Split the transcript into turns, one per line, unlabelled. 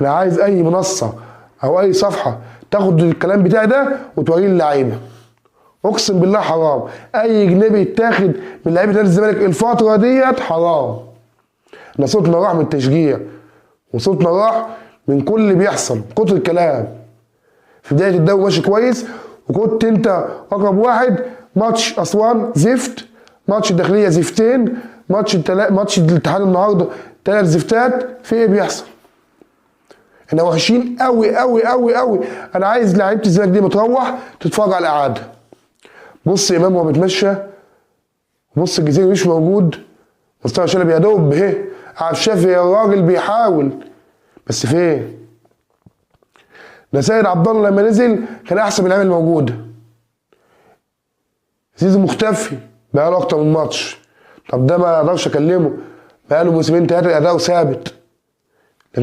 انا عايز اي منصه او اي صفحه تاخد الكلام بتاعي ده وتوريه للعيبه. اقسم بالله حرام اي جنيه يتاخد من لعيبه نادي الزمالك الفتره ديت حرام. احنا صوتنا راح من التشجيع وصوتنا راح من كل اللي بيحصل، كتر الكلام. في بدايه الدوري ماشي كويس وكنت انت رقم واحد، ماتش اسوان زفت، ماتش الداخليه زفتين، ماتش الاتحاد النهارده 3 زفتات. في ايه بيحصل؟ احنا وحشين قوي قوي قوي قوي. انا عايز لعيبه الزمالك دي بتروح تتفرج على الاعاده. بص امام وهو بيتمشى، بص الجزيري مش موجود، مصطفى شلبي يا دوب اهي، عبد الشافي يا راجل بيحاول بس فين؟ ده سيد عبد الله لما نزل كان احسن من اللعيبه الموجوده. زيزو مختفي بقاله اكتر من ماتش، طب ده ما اقدرش اكلمه، بقاله موسمين 3 اداؤه ثابت. لكن